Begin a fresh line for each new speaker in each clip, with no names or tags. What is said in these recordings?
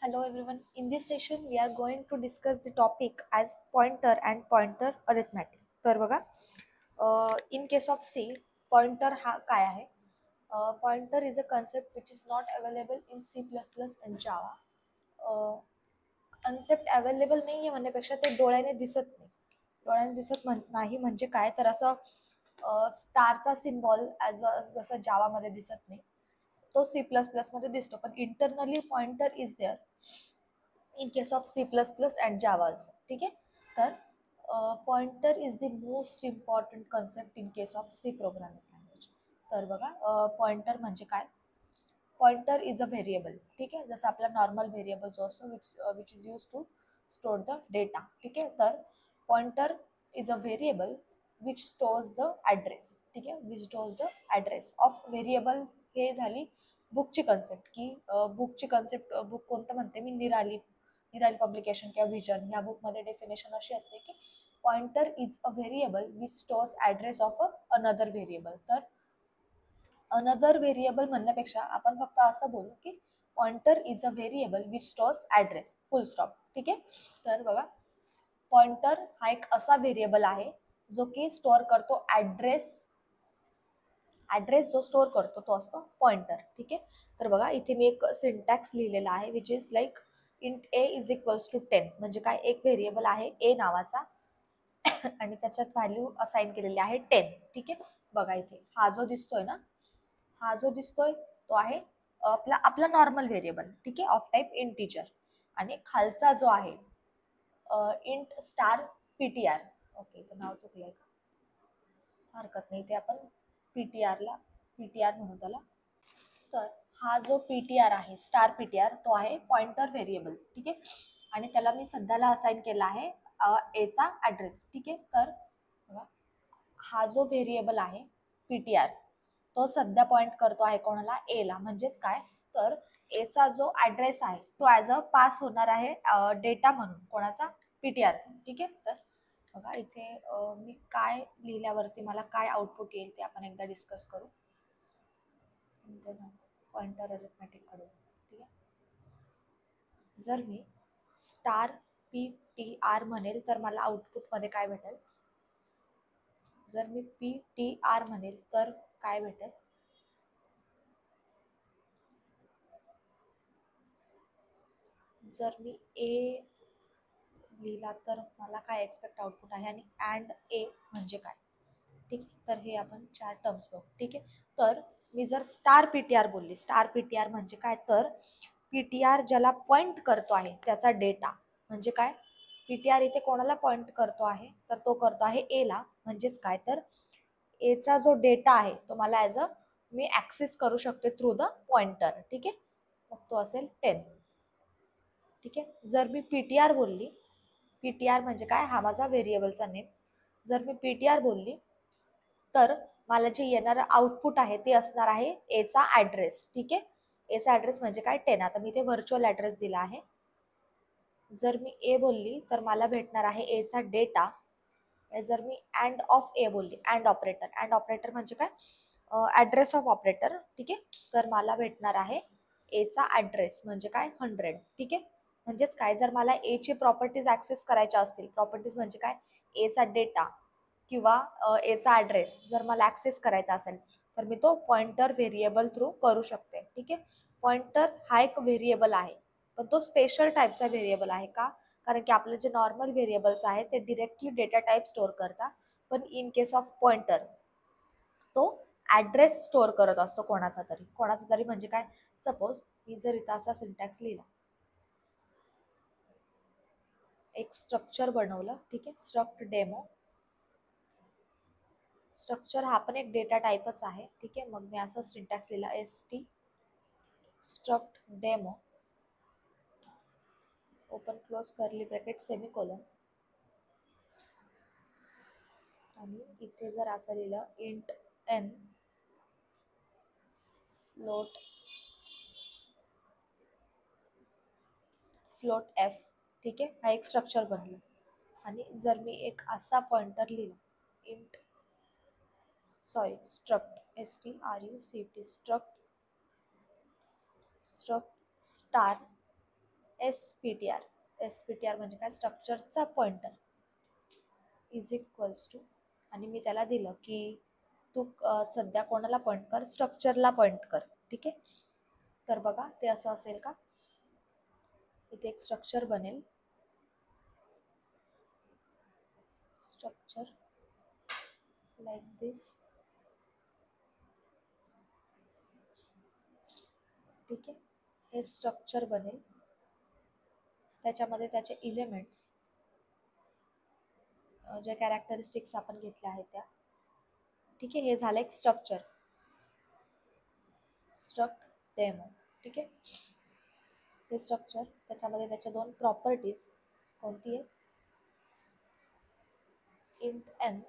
Hello everyone. In this session, we are going to discuss the topic as pointer and pointer arithmetic. तर बघा, in case of C, pointer हा काय आहे? Pointer is a concept which is not available in C++ and Java. Concept available नाही आहे म्हणण्यापेक्षा ते डोळ्याने दिसत नाही. डोळ्याने दिसत नाही म्हणजे काय तर असं स्टारचा सिम्बॉल जसं जावामध्ये दिसत नाही, तो C++ मध्ये दिसतो, पण internally pointer is there in case of C++ and Java also. ठीक आहे. तर pointer is the most important concept in case of C programming language. तर बघा, पॉइंटर म्हणजे काय? Pointer is a variable. ठीक आहे, जसं आपला नॉर्मल व्हेरिएबल जो असतो which is use to store the data. ठीक आहे, तर pointer is a variable which stores the address. ठीक आहे, which stores the address of variable. हे झाली बुकची कन्सेप्ट, की बुकची कन्सेप्ट. बुक कोणतं म्हणते मी? निराली पब्लिकेशन किंवा व्हिजन. ह्या बुकमध्ये डेफिनेशन अशी असते की pointer is a variable which stores address of another variable. तर अनदर व्हेरिएबल म्हणण्यापेक्षा आपण फक्त असं बोलू की pointer is a variable which stores address, full stop. ठीक आहे. तर बघा, पॉइंटर हा एक असा व्हेरिएबल आहे जो की स्टोअर करतो ॲड्रेस. जो स्टोअर करतो तो असतो पॉइंटर. ठीक आहे. तर बघा, इथे मी एक सिंटॅक्स लिहिलेला आहे which is like int a is equals to 10. म्हणजे काय? एक व्हेरिएबल आहे ए नावाचा आणि त्याच्यात व्हॅल्यू असाइन केलेली आहे 10. ठीक आहे. बघा, इथे हा जो दिसतोय ना, हा जो दिसतोय तो आहे आपला नॉर्मल व्हेरिएबल. ठीक आहे, ऑफ टाईप इंटीजर. आणि खालचा जो आहे इंट स्टार पीटीआर. ओके, तर नाव चुकलंय का? हरकत नाही, ते आपण पीटीआर म्हणू त्याला. तर हा जो पीटीआर आहे, स्टार पीटीआर, तो आहे पॉइंटर व्हेरिएबल. ठीक आहे. आणि त्याला मी सध्याला असाइन केला आहे एचा ॲड्रेस. ठीक आहे. तर बघा, हा जो व्हेरिएबल आहे पीटीआर, तो सध्या पॉइंट करतो आहे कोणाला? एला. म्हणजेच काय तर एचा जो ॲड्रेस आहे तो ॲज अ पास होणार आहे डेटा म्हणून कोणाचा? पीटीआरचा. ठीक आहे. तर बघा, इथे मी काय लिहिल्यावरती मला काय आउटपुट येईल ते आपण एकदा डिस्कस करू. पॉइंटर अरिथमॅटिक कडे जाऊ. ठीक आहे. जर मी स्टार पीटीआर म्हणेल तर मला आउटपुट मध्ये काय भेटेल? जर मी पीटीआर म्हणेल तर काय भेटेल? जर मी ए लिहिला तर मला काय एक्सपेक्ट आउटपुट आहे? आणि अँड ए म्हणजे काय? ठीक आहे. तर हे आपण 4 टर्म्स बघू. ठीक आहे. तर मी जर स्टार पीटीआर बोलली, स्टार पीटीआर म्हणजे काय तर पीटीआर ज्याला पॉइंट करतो आहे त्याचा डेटा. म्हणजे काय? पीटीआर इथे कोणाला पॉइंट करतो आहे तर तो करतो आहे एला. म्हणजेच काय तर एचा जो डेटा आहे तो मला ॲज अ मी ॲक्सेस करू शकते थ्रू द पॉइंटर. ठीक आहे. मग तो असेल 10. ठीक आहे. जर मी पीटीआर बोलली, पीटीआर म्हणजे काय? हा माझा व्हेरिएबलचा नेम. जर मी पीटीआर बोलली तर मला जे येणारं आउटपुट आहे ते असणार आहे एचा ॲड्रेस. ठीक आहे. एचा ॲड्रेस म्हणजे काय? 10. आता मी ते व्हर्च्युअल ॲड्रेस दिला आहे. जर मी ए बोलली तर मला भेटणार आहे एचा डेटा. जर मी अँड ऑफ ए बोलली, अँड ऑपरेटर म्हणजे काय? Address of operator. ठीक आहे. तर मला भेटणार आहे एचा ॲड्रेस म्हणजे काय? 100. ठीक आहे. म्हणजेच काय? जर मला एची प्रॉपर्टीज ॲक्सेस करायच्या असतील, प्रॉपर्टीज म्हणजे काय? एचा डेटा किंवा एचा ॲड्रेस जर मला ॲक्सेस करायचा असेल तर मी तो पॉइंटर व्हेरिएबल थ्रू करू शकते. ठीक आहे. पॉइंटर हा एक व्हेरिएबल आहे, पण तो स्पेशल टाईपचा व्हेरिएबल आहे. का? कारण की आपले जे नॉर्मल व्हेरिएबल्स आहेत ते डिरेक्टली डेटा टाईप स्टोअर करतात, पण इन केस ऑफ पॉइंटर तो ॲड्रेस स्टोअर करत असतो कोणाचा तरी म्हणजे काय? सपोज मी जर इथं असा सिंटॅक्स लिहिला, एक स्ट्रक्चर बनवलं. ठीक आहे. Struct demo. स्ट्रक्चर हा पण एक डेटा टाईपच आहे. ठीक आहे. मग मी असा सिंटॅक्स लिहिला, st struct demo open close curly bracket semicolon. आणि इथे जर असं लिहिलं इंट n फ्लोट f. ठीक आहे. हा एक स्ट्रक्चर बनलं. आणि जर मी एक असा पॉइंटर लिहिला, struct struct struct star S P T R म्हणजे काय, स्ट्रक्चरचा पॉइंटर इज इक्वल्स टू, आणि मी त्याला दिलं की तू सध्या कोणाला पॉइंट कर, स्ट्रक्चरला पॉइंट कर. ठीक आहे, तर बघा ते असं असेल का, इथे एक स्ट्रक्चर बनेल, स्ट्रक्चर लाईक दिस. ठीक आहे, हे स्ट्रक्चर बनेल, त्याच्यामध्ये त्याचे इलेमेंट्स जे कॅरेक्टरिस्टिक्स आपण घेतल्या आहेत त्या. ठीक आहे, हे झालं एक स्ट्रक्चर, स्ट्रक्ट डेमो. ठीक आहे, हे स्ट्रक्चर, त्याच्यामध्ये त्याच्या दोन प्रॉपर्टीज कोणती आहे, इंट एन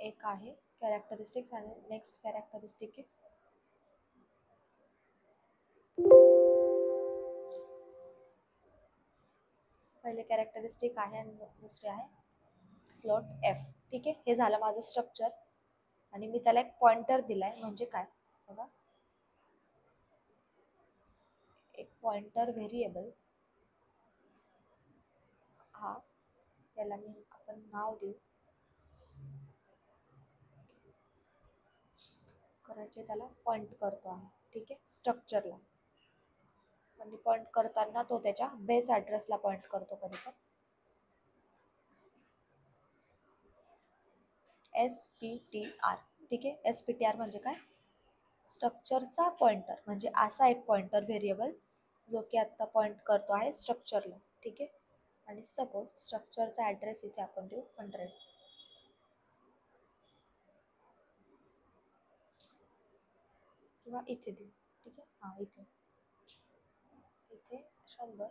एक आहे कॅरेक्टरिस्टिक्स, आणि नेक्स्ट कॅरेक्टरिस्टिक इज पहिले कॅरेक्टरिस्टिक आहे आणि दुसरे आहे फ्लोट एफ. ठीक आहे, हे झालं माझं स्ट्रक्चर, आणि मी त्याला एक पॉइंटर दिलाय, म्हणजे काय बघा, एक पॉइंटर व्हेरिएबल, हा याला आपण नाव देऊ, कारण जे त्याला पॉइंट करतो आहे. ठीक आहे, स्ट्रक्चरला, म्हणजे पॉइंट करताना तो त्याच्या बेस ॲड्रेसला पॉइंट करतो कधी पण. SPTR. ठीक आहे, SPTR म्हणजे काय, स्ट्रक्चरचा पॉइंटर, म्हणजे असा एक पॉइंटर व्हेरिएबल जो की आता पॉइंट करतो आहे स्ट्रक्चरला. ठीक आहे, आणि सपोज स्ट्रक्चरचा ॲड्रेस इथे आपण देऊ 100, किंवा इथे देऊ. ठीक आहे, हां इथे इथे 100,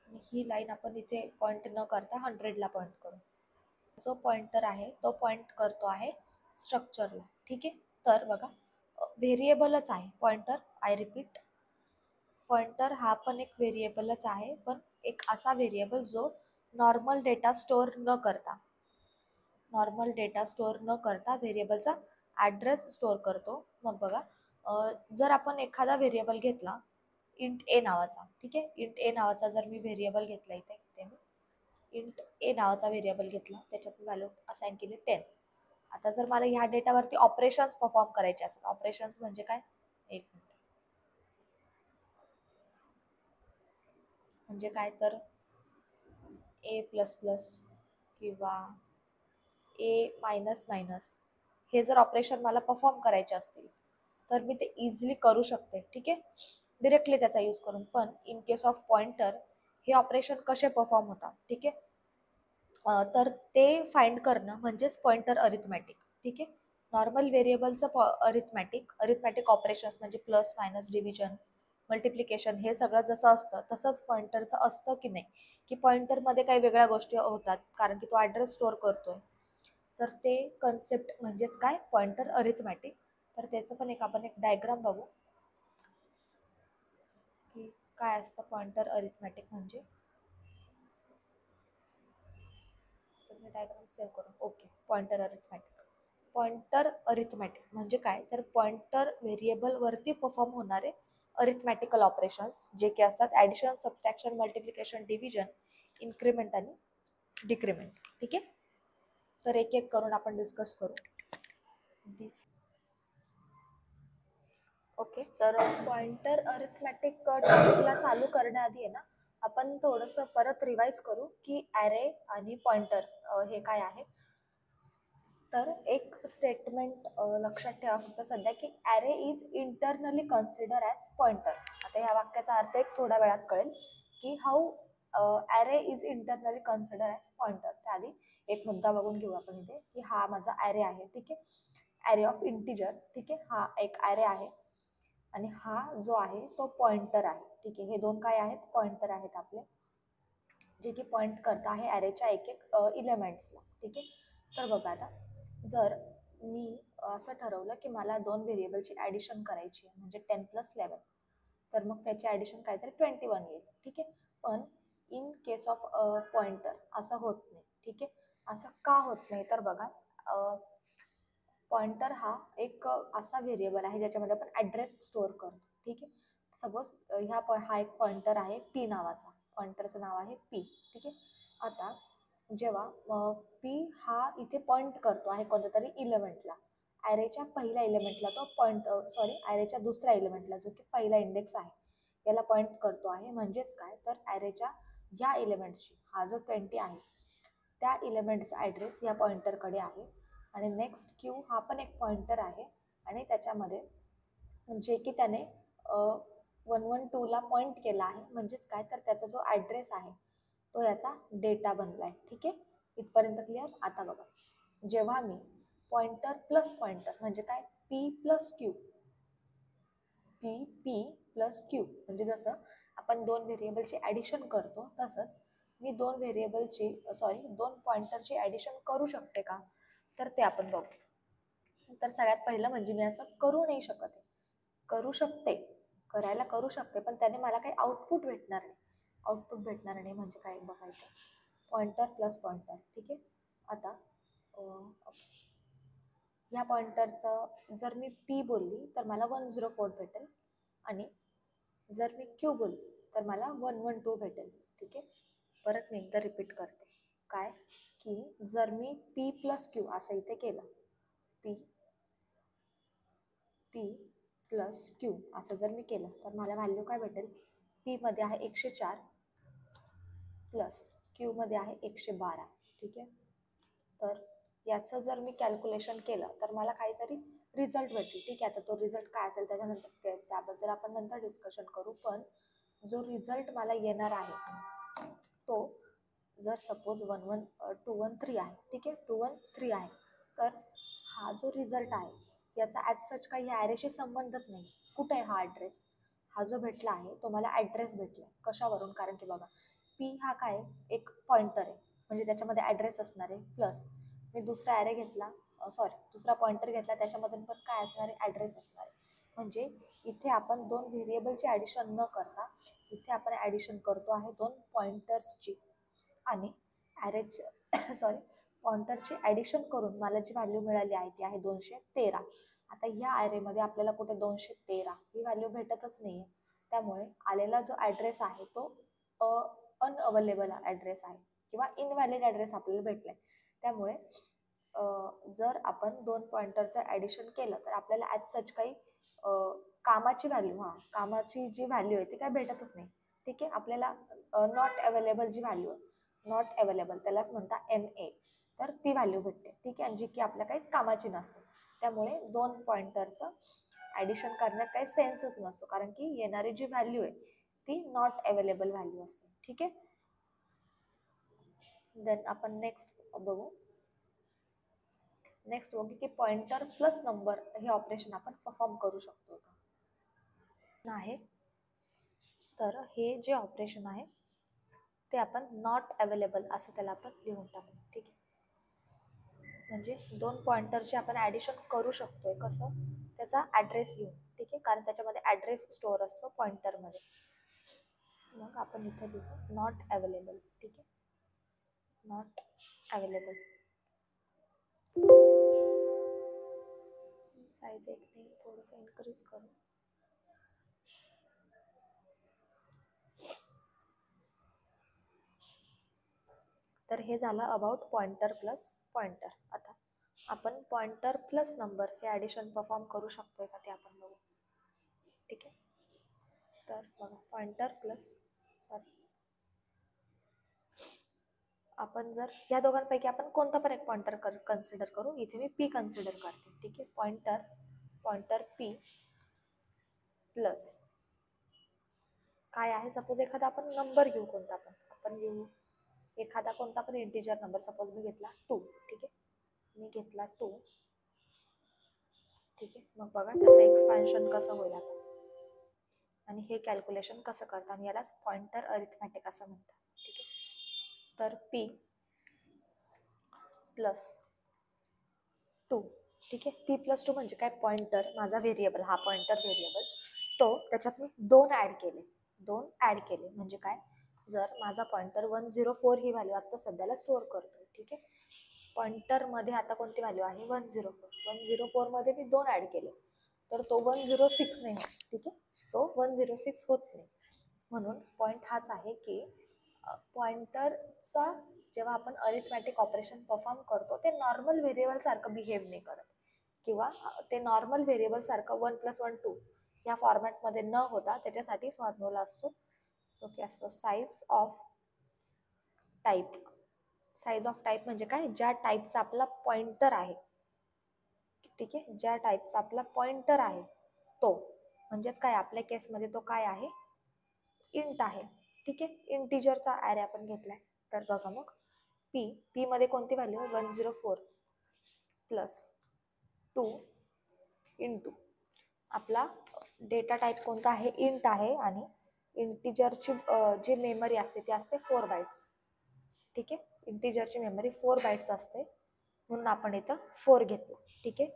आणि ही लाईन आपण इथे पॉइंट न करता 100ला पॉइंट करू. जो पॉइंटर आहे तो पॉइंट करतो आहे स्ट्रक्चरला. ठीक आहे, तर बघा व्हेरिएबलच आहे पॉइंटर, आय रिपीट, पॉइंटर हा पण एक व्हेरिएबलच आहे, पण एक असा व्हेरिएबल जो नॉर्मल डेटा स्टोअर न करता व्हेरिएबलचा ॲड्रेस स्टोअर करतो. मग बघा, जर आपण एखादा व्हेरिएबल घेतला इंट ए नावाचा, ठीक आहे, इंट ए नावाचा जर मी व्हेरिएबल घेतला, इथे मी इंट ए नावाचा व्हेरिएबल घेतला, त्याच्यात व्हॅल्यू असाइन केली 10. आता जर मला ह्या डेटावरती ऑपरेशन्स परफॉर्म करायचे असेल, ऑपरेशन्स म्हणजे काय, एक मिनिट, म्हणजे काय, तर A++ किंवा A-, हे जर ऑपरेशन मला परफॉर्म करायचे असतील तर मी ते इझिली करू शकते. ठीक आहे, डिरेक्टली त्याचा यूज करून. पण इन केस ऑफ पॉइंटर हे ऑपरेशन कसे परफॉर्म होतात, ठीक आहे, तर ते फाइंड करणं म्हणजेच पॉइंटर अरिथमॅटिक. ठीक आहे, नॉर्मल व्हेरिएबलचं अरिथमॅटिक ऑपरेशन्स म्हणजे प्लस, मायनस, डिव्हिजन, मल्टिप्लिकेशन, हे सगळं जसं असतं तसंच पॉइंटरचं असतं की नाही, की पॉइंटरमध्ये काही वेगळ्या गोष्टी होतात कारण की तो ॲड्रेस स्टोअर करतोय. तर ते कन्सेप्ट म्हणजेच काय, पॉइंटर अरिथमॅटिक. तर त्याचं पण आपण एक डायग्राम बघू की काय असतं पॉइंटर अरिथमॅटिक म्हणजे. तर मी डायग्राम सेव्ह करून, ओके, पॉइंटर अरिथमॅटिक म्हणजे काय, तर पॉइंटर व्हेरिएबल वरती परफॉर्म होणारे अरिथमॅटिकल ऑपरेशन्स, जे की असतात addition, subtraction, multiplication, division, increment आणि डिक्रीमेंट. ठीक आहे, तर एक एक करून आपण डिस्कस करू. ओके, तर पॉइंटर अरिथमॅटिक टॉपिकला चालू करण्याआधी आहे ना, आपण थोडंसं परत रिवाइज करू की ॲरे आणि पॉइंटर हे काय आहे. तर एक स्टेटमेंट लक्षात ठेवा फक्त सध्या, की array is internally consider as pointer. आता ह्या वाक्याचा अर्थ एक थोड्या वेळात कळेल की how array is internally consider as pointer. त्याआधी एक मुद्दा बघून घेऊ आपण इथे, की हा माझा ॲरे आहे. ठीक आहे, ॲरे ऑफ इंटिजर. ठीक आहे, हा एक ॲरे आहे, आणि हा जो आहे तो पॉइंटर आहे. ठीक आहे, हे दोन काय आहेत, पॉइंटर आहेत आपले, जे की पॉइंट करता आहे ॲरेच्या एक एक इलेमेंट्सला. ठीक आहे, तर बघा आता जर मी असं ठरवलं की मला दोन व्हेरिएबलची ॲडिशन करायची आहे, म्हणजे 10+11, तर मग त्याची ॲडिशन काहीतरी 21 येईल. ठीक आहे, पण इन केस ऑफ पॉइंटर असं होत नाही. ठीक आहे, असं का होत नाही, तर बघा पॉइंटर हा एक असा व्हेरिएबल आहे ज्याच्यामध्ये आपण ॲड्रेस स्टोअर करतो. ठीक आहे. सपोज हा एक पॉइंटर आहे पी नावाचा, पॉइंटरचं नाव आहे पी. ठीक आहे. आता जेव्हा पी हा इथे पॉइंट करतो आहे कोणत्या तरी इलेमेंटला, ॲरेच्या पहिल्या एलिमेंटला तो ॲरेच्या दुसऱ्या एलिमेंटला जो की पहिला इंडेक्स आहे याला पॉइंट करतो आहे. म्हणजेच काय तर ॲरेच्या ह्या एलिमेंटची, हा जो 20 आहे त्या एलिमेंटचा ॲड्रेस या पॉइंटरकडे आहे. आणि नेक्स्ट क्यू हा पण एक पॉइंटर आहे आणि त्याच्यामध्ये जे की त्याने 112 ला पॉइंट केला आहे. म्हणजेच काय तर त्याचा जो ॲड्रेस आहे तो याचा डेटा बनला आहे. ठीक आहे. इथपर्यंत क्लिअर. आता बघा, जेव्हा मी पॉइंटर प्लस पॉइंटर म्हणजे काय P plus Q, P plus Q म्हणजे जसं आपण दोन व्हेरिएबलची ॲडिशन करतो तसंच मी दोन पॉइंटरची ॲडिशन करू शकते का, तर ते आपण बघू. तर सगळ्यात पहिलं म्हणजे मी असं करू नाही शकत आहे. करू शकते पण त्याने मला काही आउटपुट भेटणार नाही. म्हणजे काय बघायचं, पॉइंटर प्लस पॉइंटर. ठीक आहे. आता या पॉइंटरचं जर मी पी बोलली तर मला 104 भेटेल आणि जर मी क्यू बोलली तर मला 112 भेटेल. ठीक आहे. परत मी एकदा रिपीट करते, काय की जर मी पी प्लस क्यू असं इथे केलं, पी प्लस क्यू असं जर मी केलं तर मला व्हॅल्यू काय भेटेल, पी मध्ये आहे 104 प्लस क्यू मध्ये आहे 112. ठीक आहे. तर याचं जर मी कॅल्क्युलेशन केलं तर मला काहीतरी रिझल्ट भेटेल. ठीक आहे. आता तो रिझल्ट काय असेल त्याच्यानंतर त्याबद्दल आपण नंतर डिस्कशन करू. पण जो रिझल्ट मला येणार आहे तो जर सपोज 213 आहे. ठीक आहे. 213 आहे तर हा जो रिझल्ट आहे याचा ॲज सच काही ह्या ॲरेशी संबंधच नाही. कुठे आहे हा ॲड्रेस, हा जो भेटला आहे तो मला ॲड्रेस भेटला कशावरून, कारण की बघा पी हा काय एक पॉइंटर आहे म्हणजे त्याच्यामध्ये ॲड्रेस असणार आहे. प्लस मी दुसरा ॲरे घेतला, दुसरा पॉइंटर घेतला त्याच्यामध्ये पण काय असणार आहे, ॲड्रेस असणार आहे. म्हणजे इथे आपण दोन व्हेरिएबलची ॲडिशन न करता इथे आपण ॲडिशन करतो आहे दोन पॉइंटर्सची आणि पॉइंटरची ॲडिशन करून मला जी व्हॅल्यू मिळाली आहे ती आहे 213. आता ह्या ॲरेमध्ये आपल्याला कुठे 213 ही व्हॅल्यू भेटतच नाही आहे. त्यामुळे आलेला जो ॲड्रेस आहे तो अनअवेलेबल ॲड्रेस आहे किंवा इनव्हॅलिड ॲड्रेस आपल्याला भेटला आहे. त्यामुळे जर आपण दोन पॉइंटरचं ॲडिशन केलं तर आपल्याला ॲज सच काही कामाची जी व्हॅल्यू आहे ती काय भेटतच नाही. ठीक आहे. आपल्याला नॉट अवेलेबल जी व्हॅल्यू आहे, नॉट अवेलेबल त्यालाच म्हणता NA, तर ती व्हॅल्यू भेटते. ठीक आहे. जी की आपल्या काहीच कामाची नसते. त्यामुळे दोन पॉइंटरचं ॲडिशन करण्यात काही सेन्सच नसतो, कारण की येणारी जी व्हॅल्यू आहे ती नॉट अवेलेबल व्हॅल्यू असते. ठीक आहे. देन आपण नेक्स्ट बघू की पॉइंटर प्लस नंबर हे ऑपरेशन आपण परफॉर्म करू शकतो का आहे. तर हे जे ऑपरेशन आहे ते आपण नॉट अवेलेबल असं त्याला आपण लिहून टाकू. ठीक आहे. म्हणजे दोन पॉइंटरचे आपण ॲडिशन करू शकतोय कसं, त्याचा ॲड्रेस लिहून. ठीक आहे. कारण त्याच्यामध्ये ॲड्रेस स्टोअर असतो पॉइंटरमध्ये. मग आपण इथे लिहू नॉट अवेलेबल. ठीक आहे. Not available. साईज एक नाही थोडंसं इन्क्रीज करू. तर हे झालं अबाउट पॉइंटर प्लस पॉइंटर. आता आपण पॉइंटर प्लस नंबर हे ॲडिशन परफॉर्म करू शकतोय का ते आपण बघू. ठीक आहे. तर बघा पॉइंटर प्लस आपण जर या दोघांपैकी आपण कोणता पण एक पॉइंटर कन्सिडर करू. इथे मी पी कन्सिडर करते. ठीक आहे. पॉइंटर पी प्लस काय आहे, सपोज एखादा आपण नंबर घेऊ, कोणता पण आपण घेऊ एखादा कोणता पण इंटिजर नंबर. सपोज मी घेतला 2. ठीक आहे. मी घेतला 2. ठीक आहे. मग बघा त्याचं एक्सपान्शन कसं होईल आता आणि हे कॅल्क्युलेशन कसं करतात आणि यालाच पॉइंटर अरिथमॅटिक असं म्हणतात. ठीक आहे. तर पी प्लस 2. ठीक आहे. पी प्लस 2 म्हणजे काय, पॉइंटर माझा व्हेरिएबल, हा पॉइंटर व्हेरिएबल तो त्याच्यात मी दोन ॲड केले म्हणजे काय, जर माझा पॉइंटर 104 ही व्हॅल्यू आता सध्याला स्टोअर करतोय. ठीक आहे. पॉइंटरमध्ये आता कोणती व्हॅल्यू आहे 104. 104 मध्ये मी 2 ऍड केले तर तो 106 नाही होत. ठीक आहे, तो 106 होत नाही. म्हणून पॉइंट हाच आहे की पॉइंटरचा जेव्हा आपण अरिथमॅटिक ऑपरेशन परफॉर्म करतो ते नॉर्मल व्हेरिएबल सारखं बिहेव नाही करत, किंवा ते नॉर्मल व्हेरिएबल सारखं 1+1 2 या फॉर्मॅटमध्ये न होता त्याच्यासाठी फॉर्म्युला असतो तो की असतो size of type. Size of type म्हणजे काय, ज्या टाईपचा आपला पॉइंटर आहे. ठीक आहे, ज्या टाईपचा आपला पॉइंटर आहे तो, म्हणजेच काय आपल्या केसमध्ये तो काय आहे, इंट आहे. ठीक आहे, इंटिजरचा ॲरे आपण घेतलाय. तर बघा मग पी मध्ये कोणती व्हॅल्यू 104 प्लस 2 इंटू आपला डेटा टाईप कोणता आहे, इंट आहे, आणि इंटिजरची जी मेमरी असते ती असते 4 बाइट्स. ठीक आहे, इंटिजरची मेमरी 4 बाइट्स असते म्हणून आपण इथं 4 घेतलं. ठीक आहे,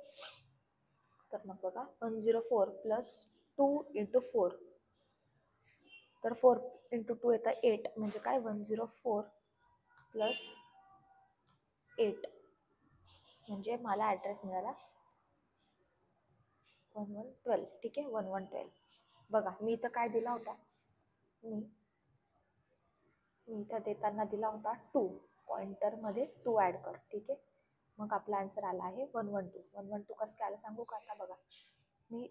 तर मग बघा 104 प्लस 2 इंटू 4, तर 4 इंटू 2 येतं 8, म्हणजे काय 104 प्लस 8, म्हणजे मला ॲड्रेस मिळाला 1112. ठीक आहे, 1112. बघा मी इथं काय दिला होता, मी इथं देताना दिला होता 2, पॉइंटरमध्ये 2 ॲड कर. ठीक आहे, मग आपला आन्सर आला आहे 112. 112 कसं काय आलं सांगू का, आता बघा मी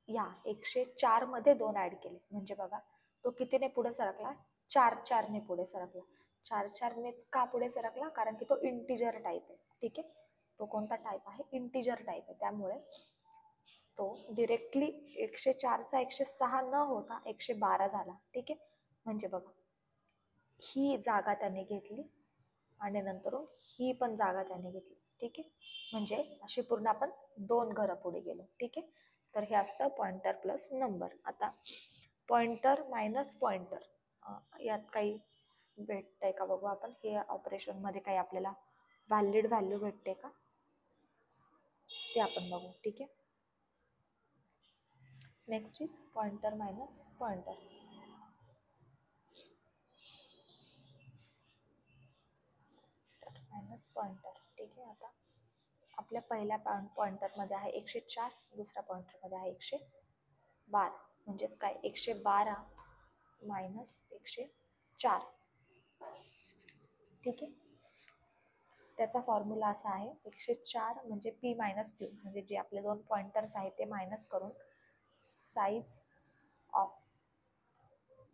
या 104 मध्ये 2 ॲड केले, म्हणजे बघा तो कितीने पुढे सरकला, 4 ने पुढे सरकला. 4 नेच का पुढे सरकला, कारण की तो इंटिजर टाईप आहे. ठीक आहे, तो कोणता टाईप आहे, इंटिजर टाईप आहे, त्यामुळे तो डिरेक्टली 104चा 106 न होता 112 झाला. ठीक आहे, म्हणजे बघा ही जागा त्याने घेतली आणि नंतरून ही पण जागा त्याने घेतली. ठीक आहे, म्हणजे अशी पूर्ण आपण 2 घरं पुढे गेलो. ठीक आहे, तर हे असतं पॉइंटर प्लस नंबर. आता पॉइंटर मायनस पॉइंटर, यात काही भेटतंय का बघू आपण. हे ऑपरेशनमध्ये काही आपल्याला व्हॅलिड व्हॅल्यू भेटते का ते आपण बघू. ठीक आहे, next is pointer minus pointer. Minus pointer. ठीक आहे, आता आपल्या पहिल्या पॉइंटरमध्ये आहे 104, दुसऱ्या पॉइंटरमध्ये आहे 112, म्हणजेच काय 112 मायनस 104. ठीक आहे, त्याचा फॉर्म्युला असा आहे 104 म्हणजे पी मायनस क्यू, म्हणजे जे आपले 2 पॉइंटर्स आहेत ते मायनस करून साईज ऑफ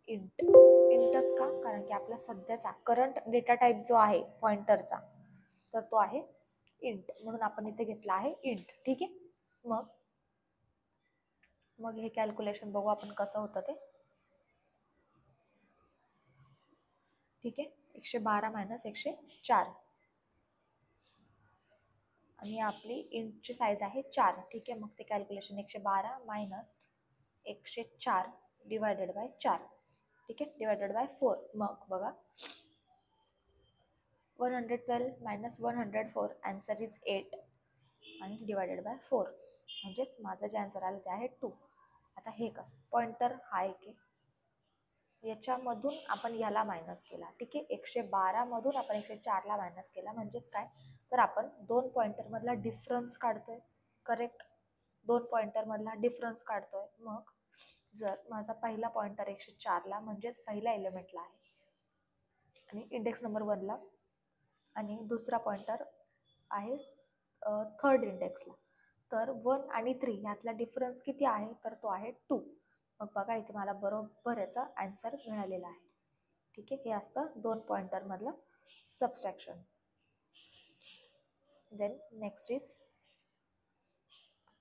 इंट. इंटच का, कारण की आपला सध्याचा करंट डेटा टाईप जो आहे पॉइंटरचा तर तो आहे इंट, म्हणून आपण इथे घेतला आहे इंट. ठीक आहे, मग हे कॅल्क्युलेशन बघू आपण कसं होतं ते. ठीक आहे, 112 मायनस 104 आणि आपली इंटची साईज आहे 4. ठीक आहे, मग ते कॅल्क्युलेशन 112 मायनस 104 डिवायडेड बाय 4. ठीक आहे, डिवायडेड बाय 4. मग बघा 112 मायनस 104 आन्सर इज 8 आणि डिवायडेड बाय 4, म्हणजेच माझं जे आन्सर आलं ते आहे 2. आता हे कसं, पॉइंटर हा एक आहे, याच्यामधून आपण याला मायनस केला. ठीक आहे, 112 मधून आपण 104ला मायनस केला, म्हणजेच काय, तर आपण 2 पॉइंटर मधला डिफरन्स काढतोय. करेक्ट, 2 पॉइंटर मधला डिफरन्स काढतोय. मग जर माझा पहिला पॉइंटर 104ला म्हणजेच पहिल्या एलिमेंटला आहे आणि इंडेक्स नंबर 1ला, आणि दुसरा पॉइंटर आहे 3rd इंडेक्सला, तर 1 आणि 3 यातला डिफरन्स किती आहे, तर तो आहे 2. मग बघा इथे मला बरोबर याचा आन्सर मिळालेला आहे. ठीक आहे, हे असतं 2 पॉइंटर मधलं subtraction. Then next is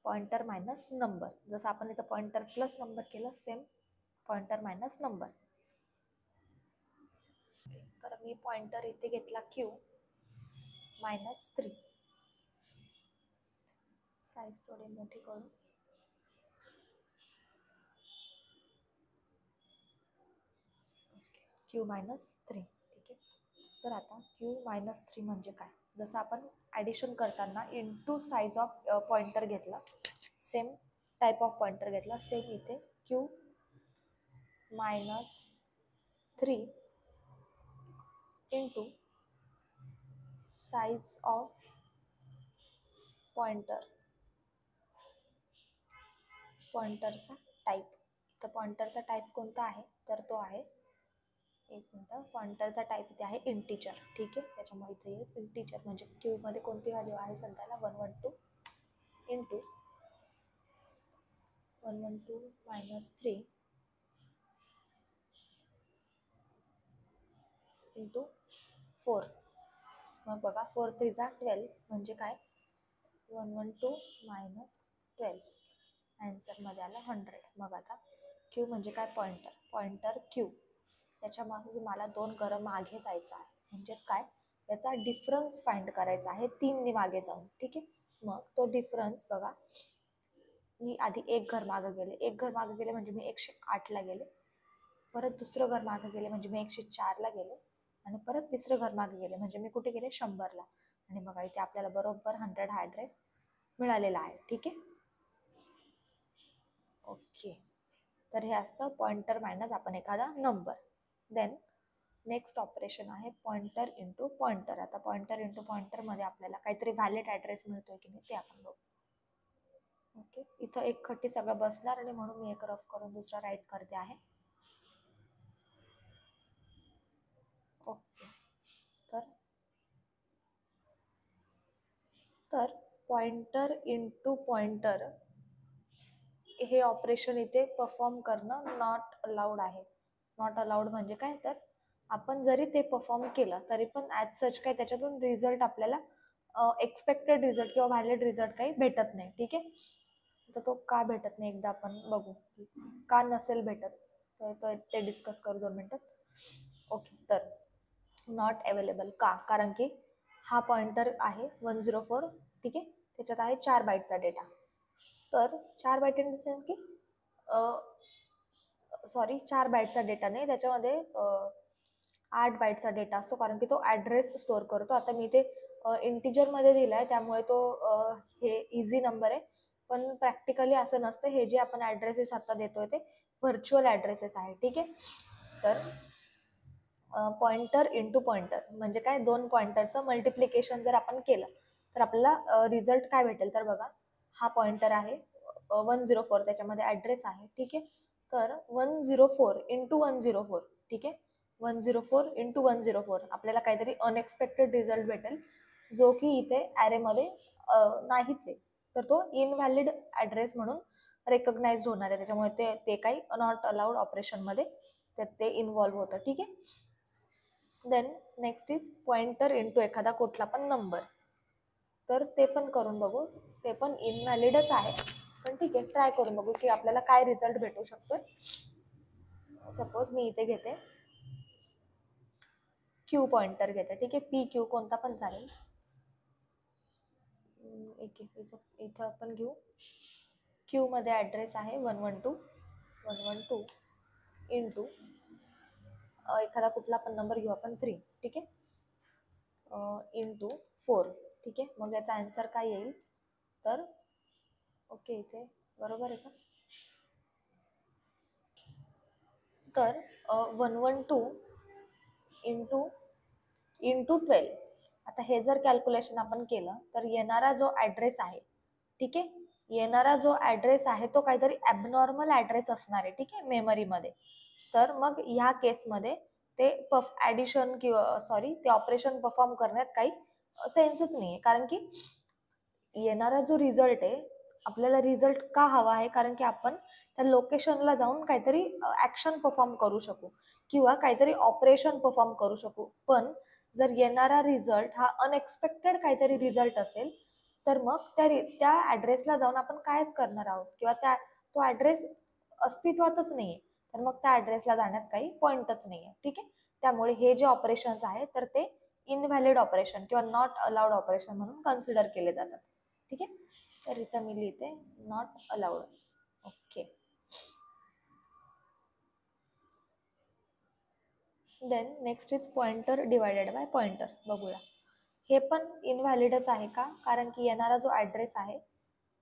pointer minus number. जसं आपण इथं पॉइंटर प्लस नंबर केलं, सेम पॉइंटर मायनस नंबर. तर मी पॉइंटर इथे घेतला Q -3. साईज थोडी मोठी करू. Q -3. ठीक आहे, तर आता Q -3 म्हणजे काय, जसं आपण ॲडिशन करताना इंटू साईज ऑफ पॉइंटर घेतला, सेम टाईप ऑफ पॉइंटर घेतला, सेम इथे Q -3 इंटू साईज ऑफ पॉइंटरचा टाईप. तर पॉइंटरचा टाईप कोणता आहे तर तो आहे, एक मिनटं, पॉइंटरचा टाईप इथे आहे इंटीजर. ठीक आहे, त्याच्यामुळे इथे येईल इंटीजर म्हणजे क्यू मध्ये कोणती व्हॅल्यू आहे सध्याला 112 इंटू 112 मायनस 3 इंटू 4. मग बघा 4 3 जा 12 म्हणजे काय 112 मायनस 12, ॲन्सरमध्ये आलं 100. मग आता क्यू म्हणजे काय पॉइंटर क्यू, त्याच्यामागे मला 2 घरं मागे जायचं आहे, म्हणजेच काय याचा डिफरन्स फाइंड करायचा आहे 3 ने मागे जाऊन. ठीक आहे, मग तो डिफरन्स बघा, मी आधी एक घर मागे गेले म्हणजे मी 108 ला गेले, परत दुसरं घर मागे गेले म्हणजे मी 104 ला गेले, आणि परत तिसरं घर मागे गेले म्हणजे मी कुठे गेले 100 ला. आणि बघा इथे आपल्याला बरोबर 100 हा ॲड्रेस मिळालेला आहे. ठीक आहे, ओके. तर हे असतं पॉइंटर मायनस आपण एखादा नंबर. देन नेक्स्ट ऑपरेशन आहे पॉइंटर इंटू पॉइंटर. आता पॉइंटर इंटू पॉइंटर मध्ये आपल्याला काहीतरी व्हॅलिड ॲड्रेस मिळतोय की नाही ते आपण बघू. ओके, इथं एक खट्टी सगळं बसणार आणि म्हणून मी एक रफ करून दुसरा राईट करते आहे. ओके, तर पॉइंटर इंटू पॉइंटर हे ऑपरेशन इथे परफॉर्म करणं नॉट अलाउड आहे. नॉट अलाउड म्हणजे काय, तर आपण जरी ते परफॉर्म केलं तरी पण ॲज सच काय त्याच्यातून रिझल्ट आपल्याला एक्सपेक्टेड रिझल्ट किंवा व्हॅलिड रिझल्ट काही भेटत नाही. ठीक आहे, तर तो का भेटत नाही एकदा आपण बघू, का नसेल भेटत तर ते डिस्कस करू 2 मिनिटात. ओके, तर नॉट अवेलेबल का, कारण की हा पॉइंटर आहे 104. ठीक आहे, त्याच्यात आहे 4 बाईटचा डेटा. तर 4 बाईट इन द सेन्स की सॉरी 4 बाईटचा डेटा नाही, त्याच्यामध्ये 8 बाईटचा डेटा असतो, कारण की तो ॲड्रेस स्टोअर करतो. आता मी ते इंटिजरमध्ये दिलाय त्यामुळे तो हे इझी नंबर आहे, पण प्रॅक्टिकली असं नसतं. हे जे आपण ॲड्रेसेस आता देतोय ते व्हर्च्युअल ॲड्रेसेस आहे. ठीक आहे, तर पॉइंटर इंटू पॉइंटर म्हणजे काय, 2 पॉइंटरचं मल्टिप्लिकेशन जर आपण केलं तर आपल्याला रिझल्ट काय भेटेल. तर बघा हा पॉइंटर आहे 104, त्याच्यामध्ये ॲड्रेस आहे. ठीक आहे, तर 104 इंटू 104. ठीक आहे, 104 इंटू 104 आपल्याला काहीतरी अनएक्सपेक्टेड रिझल्ट भेटेल जो की इथे ॲरेमध्ये नाहीच आहे. तर तो इनव्हॅलिड ॲड्रेस म्हणून रेकग्नाइज होणार आहे, त्याच्यामुळे ते काही नॉट अलाउड ऑपरेशनमध्ये ते इन्व्हॉल्व्ह होतं. ठीक आहे, then next is pointer into एखादा कुठला पण नंबर. तर ते पण करून बघू, ते पण इनव्हॅलिडच आहे, पण ठीक आहे ट्राय करून बघू की आपल्याला काय रिझल्ट भेटू शकतोय. सपोज मी इथे घेते क्यू पॉइंटर घेते. ठीक आहे, पी क्यू कोणता पण चालेल. इथं आपण घेऊ क्यू मध्ये ॲड्रेस आहे 112 इंटू एखादा कुठला पण नंबर घेऊ आपण 3. ठीक आहे, इंटू 4. ठीक आहे, मग याचा आन्सर काय येईल तर ओके इथे बरोबर आहे का, तर 112 इंटू 12. आता हे जर कॅल्क्युलेशन आपण केलं तर येणारा जो ॲड्रेस आहे, ठीक आहे, येणारा जो ॲड्रेस आहे तो काहीतरी ॲबनॉर्मल ॲड्रेस असणार आहे. ठीक आहे, मेमरीमध्ये. तर मग ह्या केसमध्ये ते ॲडिशन किंवा सॉरी ते ऑपरेशन परफॉर्म करण्यात काही सेन्सच नाही आहे, कारण की येणारा जो रिझल्ट आहे आपल्याला रिझल्ट का हवा आहे, कारण की आपण त्या लोकेशनला जाऊन काहीतरी ॲक्शन परफॉर्म करू शकू किंवा काहीतरी ऑपरेशन परफॉर्म करू शकू. पण जर येणारा रिझल्ट हा अनएक्सपेक्टेड काहीतरी रिझल्ट असेल तर मग त्या ॲड्रेसला जाऊन आपण कायच करणार आहोत किंवा तो ॲड्रेस अस्तित्वातच नाही आहे, तर मग त्या ॲड्रेसला जाण्यात काही पॉईंटच नाही आहे. ठीक आहे, त्यामुळे हे जे ऑपरेशन्स आहेत तर ते इनव्हॅलिड ऑपरेशन किंवा नॉट अलाउड ऑपरेशन म्हणून कन्सिडर केले जातात. ठीक आहे, तर इथं मी लिहिते not allowed. Okay, then next is pointer divided by pointer. बघूया, हे पण इनव्हॅलिडच आहे का, कारण की येणारा जो ॲड्रेस आहे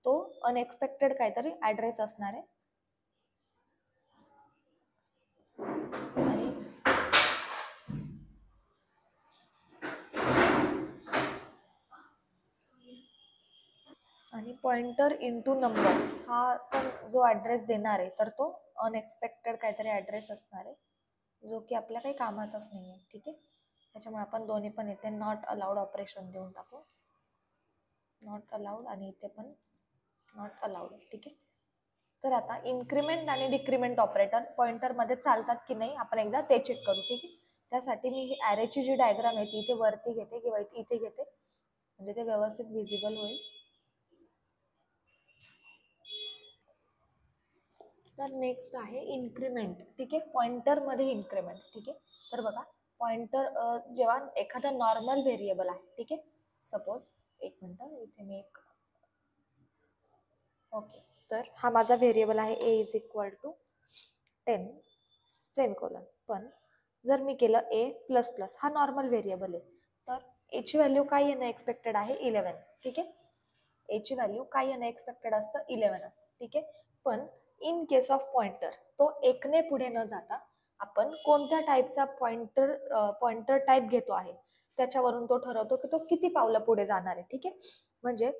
तो अनएक्सपेक्टेड काहीतरी ॲड्रेस असणार आहे. आणि आणि पॉइंटर इंटू नंबर हा पण जो ॲड्रेस देणार आहे तर तो अनएक्सपेक्टेड काहीतरी ॲड्रेस असणार आहे जो की आपल्या काही कामाचाच नाही आहे. ठीक आहे, त्याच्यामुळे आपण दोन्ही पण इथे नॉट अलाउड ऑपरेशन देऊन टाकू. नॉट अलाउड आणि इथे पण नॉट अलाउड. ठीक आहे, तर आता इन्क्रीमेंट आणि डिक्रीमेंट ऑपरेटर पॉइंटरमध्ये चालतात की नाही आपण एकदा ते चेक करू. ठीक आहे, त्यासाठी मी ही ॲरेची जी डायग्राम आहे ती इथे वरती घेते किंवा इथे घेते म्हणजे ते व्यवस्थित विजिबल होईल. तर नेक्स्ट आहे इन्क्रीमेंट. ठीक आहे, पॉइंटरमध्ये इन्क्रीमेंट. ठीक आहे, तर बघा पॉइंटर जेव्हा एखादा नॉर्मल व्हेरिएबल आहे. ठीक आहे, सपोज एक मिनटं इथे मी एक ओके, तर हा माझा व्हेरिएबल आहे ए इज इक्वल टू 10 सेमिकोलॉन. पण जर मी केलं ए प्लस प्लस, हा नॉर्मल व्हेरिएबल आहे तर एची व्हॅल्यू काय येणं एक्सपेक्टेड आहे 11. ठीक आहे, एची व्हॅल्यू काय येणं एक्सपेक्टेड असतं 11 असतं. ठीक आहे, पण इन केस ऑफ पॉइंटर तो एकने पुढे न जाता आपण कोणत्या टाईपचा पॉइंटर टाईप घेतो आहे त्याच्यावरून तो ठरवतो की तो किती पावलं पुढे जाणार आहे. ठीक आहे, म्हणजे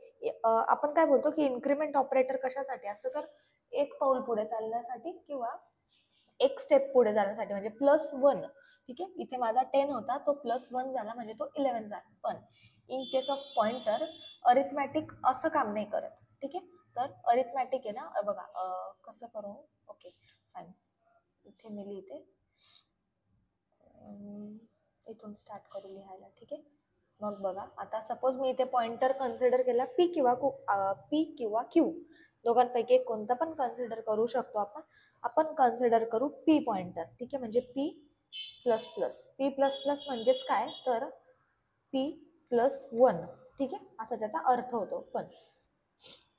आपण काय बोलतो की इन्क्रीमेंट ऑपरेटर कशासाठी असतं तर एक पाऊल पुढे चालण्यासाठी किंवा एक स्टेप पुढे जाण्यासाठी म्हणजे +1. ठीक आहे, इथे माझा 10 होता तो +1 झाला म्हणजे तो 11 झाला. पण in case of pointer arithmetic असं काम नाही करत. ठीक आहे, तर अरिथमॅटिक आहे ना बघा कसं करू. ओके फाईन, इथे मी लिहिते इथून स्टार्ट करू लिहायला. ठीक आहे, मग बघा आता सपोज मी इथे पॉइंटर कन्सिडर केला पी किंवा क्यू दोघांपैकी एक कोणता पण कन्सिडर करू शकतो आपण. आपण कन्सिडर करू पी पॉइंटर. ठीक आहे, म्हणजे P plus plus. P plus plus म्हणजेच काय तर P+1. ठीक आहे, असा त्याचा अर्थ होतो. पण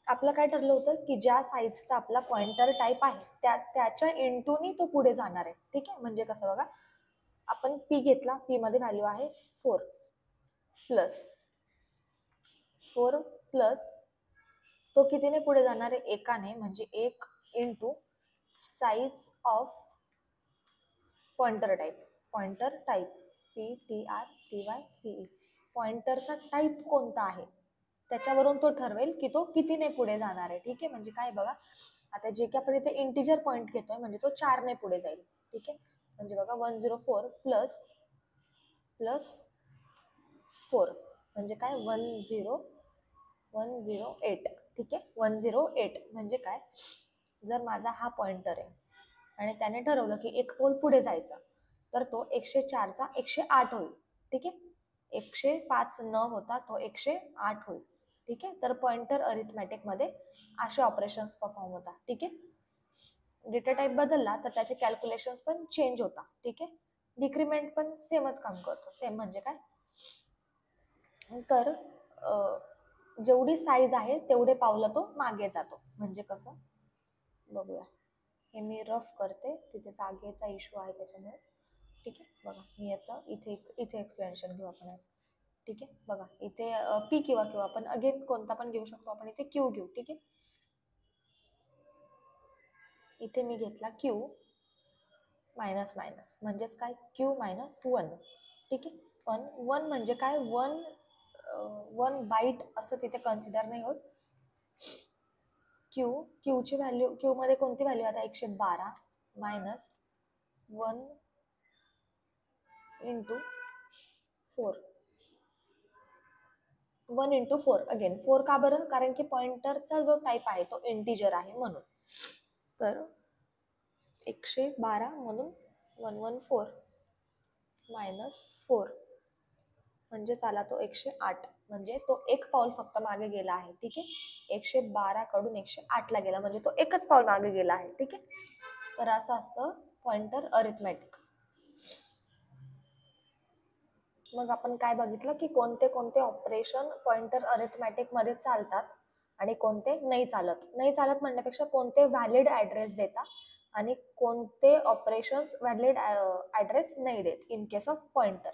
आपलं काय ठरलं होतं की ज्या साईजचा आपला पॉइंटर टाईप आहे त्याच्या इंटूनी तो पुढे जाणार आहे. ठीक आहे, म्हणजे कसं बघा आपण पी घेतला, पी मध्ये व्हॅल्यू आहे 4 प्लस तो कितीने पुढे जाणार आहे एकाने, म्हणजे 1 into size of pointer type PTRTYPE. पॉइंटरचा टाईप कोणता आहे त्याच्यावरून तो ठरवेल की तो कितीने पुढे जाणार आहे. ठीक आहे, म्हणजे काय बघा आता जे की आपण इथे इंटिजर पॉइंट घेतोय म्हणजे तो 4ने पुढे जाईल. ठीक आहे, म्हणजे बघा 104 प्लस 4 म्हणजे काय 108. ठीक आहे, 108 म्हणजे काय जर माझा हा पॉइंटर आहे आणि त्याने ठरवलं की एक पोल पुढे जायचा तर तो 104चा 108 होईल. ठीक आहे, 105 न होता तो 108 होईल. ठीक आहे, तर पॉइंटर अरिथमॅटिक मध्ये असे ऑपरेशन्स परफॉर्म होतात. ठीक आहे, डेटा टाईप बदलला तर त्याचे कॅल्क्युलेशन्स पण चेंज होतात. ठीक आहे, डिक्रीमेंट पण सेमच काम करतो. सेम म्हणजे काय तर जेवढी साईज आहे तेवढे पावलं तो मागे जातो. म्हणजे कसं बघूया, हे मी रफ करते तिथे जागेचा इश्यू आहे त्याच्यामुळे. ठीक आहे, बघा मी याचं इथे एक्सप्लेनेशन घेऊ आपण याचं. ठीक आहे, बघा इथे पी किंवा क्यू आपण अगेन कोणता पण घेऊ शकतो. आपण इथे क्यू घेऊ. ठीक आहे, इथे मी घेतला क्यू मायनस मायनस म्हणजेच काय Q-1. ठीक आहे, पण 1 म्हणजे काय 1 बाईट असं तिथे कन्सिडर नाही होत. क्यूची व्हॅल्यू क्यू मध्ये कोणती व्हॅल्यू आता 112 मायनस 1 इंटू 4. 1 इंटू 4 अगेन 4 का बरं कारण की पॉइंटरचा जो टाईप आहे तो इंटिजर आहे म्हणून. तर 112 म्हणून 114 मायनस 4 म्हणजे आला तो 108. म्हणजे तो एक पाऊल फक्त मागे गेला आहे. ठीक आहे, 112 कडून 108 ला गेला म्हणजे तो एकच पाऊल मागे गेला आहे. ठीक आहे, तर असं असतं पॉइंटर अरिथमॅटिक. मग आपण काय बघितलं की कोणते कोणते ऑपरेशन पॉइंटर अरिथमॅटिक मध्ये चालतात आणि कोणते नाही चालत. नाही चालत म्हणण्यापेक्षा कोणते व्हॅलिड ॲड्रेस देतात आणि कोणते ऑपरेशन्स व्हॅलिड ॲड्रेस नाही देत इन केस ऑफ पॉइंटर.